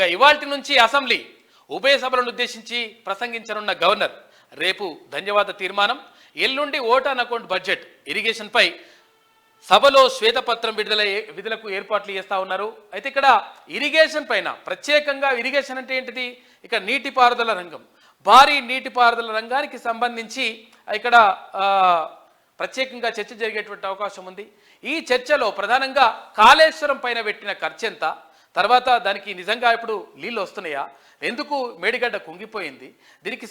ఇక ఇవాల్టి నుంచి అసెంబ్లీ ఉభయ సభలను ఉద్దేశించి ప్రసంగించనున్న గవర్నర్. రేపు ధన్యవాద తీర్మానం, ఎల్లుండి vote on account budget, irrigation పై సభలో శ్వేతపత్రం విడుదలకు ఏర్పాట్లు చేస్తా ఉన్నారు. అయితే ఇక్కడ ఇరిగేషన్ పైన ప్రత్యేకంగా, ఇరిగేషన్ అంటే ఏంటిది, ఇక నీటిపారుదల రంగం, భారీ నీటిపారుదల రంగానికి సంబంధించి ఇక్కడ ప్రత్యేకంగా చర్చ జరిగేటువంటి అవకాశం ఉంది. ఈ చర్చలో ప్రధానంగా కాళేశ్వరం పైన పెట్టిన ఖర్చు ఎంత, తర్వాత దానికి నిజంగా ఇప్పుడు నీళ్ళు వస్తున్నాయా, ఎందుకు మేడిగడ్డ కుంగిపోయింది, దీనికి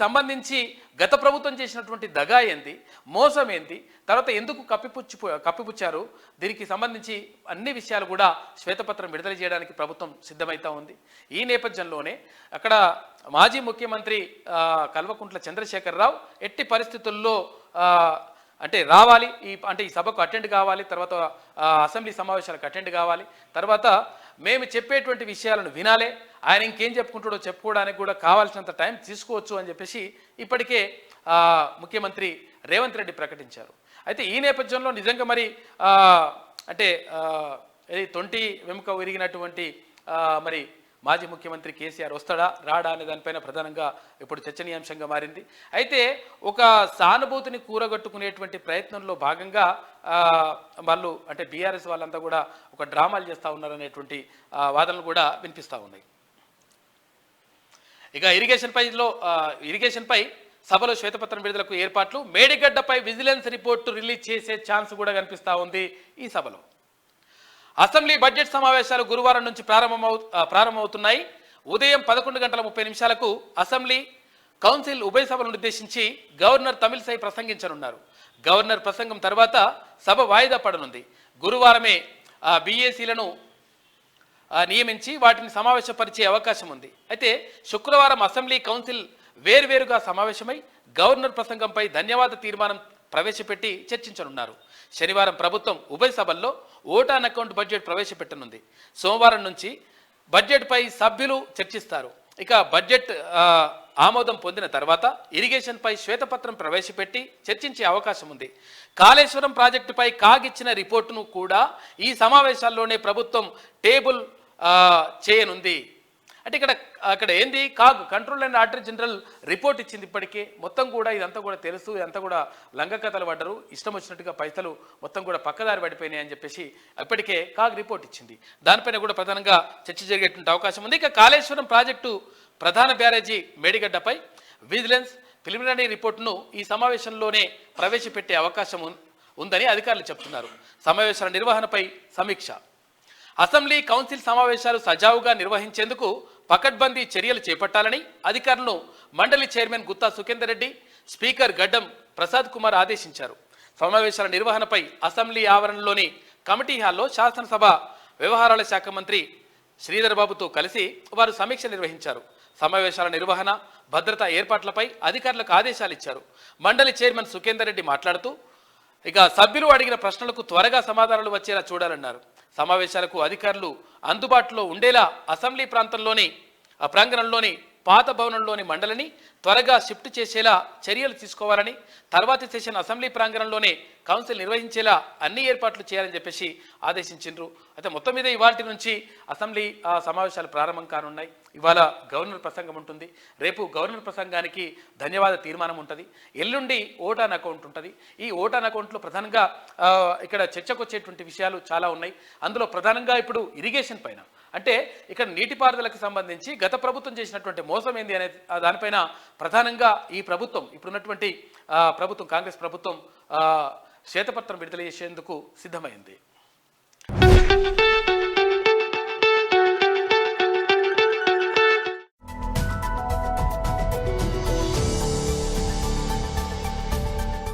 గత ప్రభుత్వం చేసినటువంటి దగా ఏంది, మోసం ఏంది, తర్వాత ఎందుకు కప్పిపుచ్చారు, దీనికి సంబంధించి అన్ని విషయాలు కూడా శ్వేతపత్రం విడుదల చేయడానికి ప్రభుత్వం సిద్ధమైతా ఉంది. ఈ నేపథ్యంలోనే అక్కడ మాజీ ముఖ్యమంత్రి కల్వకుంట్ల చంద్రశేఖరరావు ఎట్టి పరిస్థితుల్లో అంటే రావాలి, ఈ సభకు అటెండ్ కావాలి, తర్వాత అసెంబ్లీ సమావేశాలకు అటెండ్ కావాలి, తర్వాత మేము చెప్పేటువంటి విషయాలను వినాలే, ఆయన ఇంకేం చెప్పుకుంటాడో చెప్పుకోవడానికి కూడా కావాల్సినంత టైం తీసుకోవచ్చు అని చెప్పేసి ఇప్పటికే ముఖ్యమంత్రి రేవంత్ రెడ్డి ప్రకటించారు. అయితే ఈ నేపథ్యంలో నిజంగా మరి అంటే తొంటి వెముక విరిగినటువంటి మరి మాజీ ముఖ్యమంత్రి కేసీఆర్ వస్తాడా రాడా అనే దానిపైన ప్రధానంగా ఇప్పుడు చర్చనీయాంశంగా మారింది. అయితే ఒక సానుభూతిని కూరగట్టుకునేటువంటి ప్రయత్నంలో భాగంగా వాళ్ళు అంటే బీఆర్ఎస్ వాళ్ళంతా కూడా ఒక డ్రామాలు చేస్తూ ఉన్నారనేటువంటి వాదనలు కూడా వినిపిస్తూ ఉన్నాయి. ఇక ఇరిగేషన్పై సభలో శ్వేతపత్రం విడుదలకు ఏర్పాట్లు, మేడిగడ్డపై విజిలెన్స్ రిపోర్టు రిలీజ్ చేసే ఛాన్స్ కూడా కనిపిస్తూ ఉంది ఈ సభలో. అసెంబ్లీ బడ్జెట్ సమావేశాలు గురువారం నుంచి ప్రారంభమవుతున్నాయి. ఉదయం 11:30 అసెంబ్లీ కౌన్సిల్ ఉభయ సభలను ఉద్దేశించి గవర్నర్ తమిళిసై ప్రసంగించనున్నారు. గవర్నర్ ప్రసంగం తర్వాత సభ వాయిదా పడనుంది. గురువారమే బీఏసీలను నియమించి వాటిని సమావేశపరిచే అవకాశం ఉంది. అయితే శుక్రవారం అసెంబ్లీ కౌన్సిల్ వేర్వేరుగా సమావేశమై గవర్నర్ ప్రసంగంపై ధన్యవాద తీర్మానం ప్రవేశపెట్టి చర్చించనున్నారు. శనివారం ప్రభుత్వం ఉభయ సభల్లో ఓట్ ఆన్ అకౌంట్ బడ్జెట్ ప్రవేశపెట్టనుంది. సోమవారం నుంచి బడ్జెట్పై సభ్యులు చర్చిస్తారు. ఇక బడ్జెట్ ఆమోదం పొందిన తర్వాత ఇరిగేషన్పై శ్వేతపత్రం ప్రవేశపెట్టి చర్చించే అవకాశం ఉంది. కాళేశ్వరం ప్రాజెక్టుపై కాగిచ్చిన రిపోర్టును కూడా ఈ సమావేశాల్లోనే ప్రభుత్వం టేబుల్ చేయనుంది. అంటే అక్కడ ఏంది, control and auditor general report ఇచ్చింది. ఇప్పటికే మొత్తం కూడా ఇదంతా కూడా తెలుసు, ఇదంతా కూడా లంగకథలు పడ్డరు, ఇష్టం వచ్చినట్టుగా పైసలు మొత్తం కూడా పక్కదారి పడిపోయినాయి అని చెప్పేసి ఇప్పటికే రిపోర్ట్ ఇచ్చింది. దానిపైన కూడా ప్రధానంగా చర్చ జరిగేటువంటి అవకాశం ఉంది. ఇక కాళేశ్వరం ప్రాజెక్టు ప్రధాన బ్యారేజీ మేడిగడ్డపై విజిలెన్స్ ప్రిలిమినరీ రిపోర్టును ఈ సమావేశంలోనే ప్రవేశపెట్టే అవకాశం ఉందని అధికారులు చెప్తున్నారు. సమావేశాల నిర్వహణపై సమీక్ష. అసెంబ్లీ కౌన్సిల్ సమావేశాలు సజావుగా నిర్వహించేందుకు పకడ్బందీ చర్యలు చేపట్టాలని అధికారులను మండలి చైర్మన్ గుత్తా సుఖేందర్ రెడ్డి, స్పీకర్ గడ్డం ప్రసాద్ కుమార్ ఆదేశించారు. సమావేశాల నిర్వహణపై అసెంబ్లీ ఆవరణలోని కమిటీ హాల్లో శాసనసభ వ్యవహారాల శాఖ మంత్రి శ్రీధర్ బాబుతో కలిసి వారు సమీక్ష నిర్వహించారు. సమావేశాల నిర్వహణ, భద్రతా ఏర్పాట్లపై అధికారులకు ఆదేశాలు ఇచ్చారు. మండలి చైర్మన్ సుఖేందర్ రెడ్డి మాట్లాడుతూ ఇక సభ్యులు అడిగిన ప్రశ్నలకు త్వరగా సమాధానాలు వచ్చేలా చూడాలన్నారు. సమావేశాలకు అధికారులు అందుబాటులో ఉండేలా అసెంబ్లీ ప్రాంగణంలోని పాత భవనంలోని మండలిని త్వరగా షిఫ్ట్ చేసేలా చర్యలు తీసుకోవాలని, తర్వాతి సెషన్ అసెంబ్లీ ప్రాంగణంలోనే కౌన్సిల్ నిర్వహించేలా అన్ని ఏర్పాట్లు చేయాలని చెప్పేసి ఆదేశించారు. అయితే మొత్తం మీద ఇవాల్టి నుంచి అసెంబ్లీ సమావేశాలు ప్రారంభం కానున్నాయి. ఇవాళ గవర్నర్ ప్రసంగం ఉంటుంది, రేపు గవర్నర్ ప్రసంగానికి ధన్యవాద తీర్మానం ఉంటుంది, ఎల్లుండి ఓట్ ఆన్ అకౌంట్ ఉంటుంది. ఈ ఓట్ ఆన్ అకౌంట్లో ప్రధానంగా ఇక్కడ చర్చకు వచ్చేటువంటి విషయాలు చాలా ఉన్నాయి. అందులో ప్రధానంగా ఇప్పుడు ఇరిగేషన్ పైన, అంటే ఇక్కడ నీటిపారుదలకు సంబంధించి గత ప్రభుత్వం చేసినటువంటి మోసం ఏంది అనే దానిపైన ప్రధానంగా ఈ ప్రభుత్వం, ఇప్పుడున్నటువంటి ప్రభుత్వం, కాంగ్రెస్ ప్రభుత్వం శ్వేతపత్రం విడుదల చేసేందుకు సిద్ధమైంది.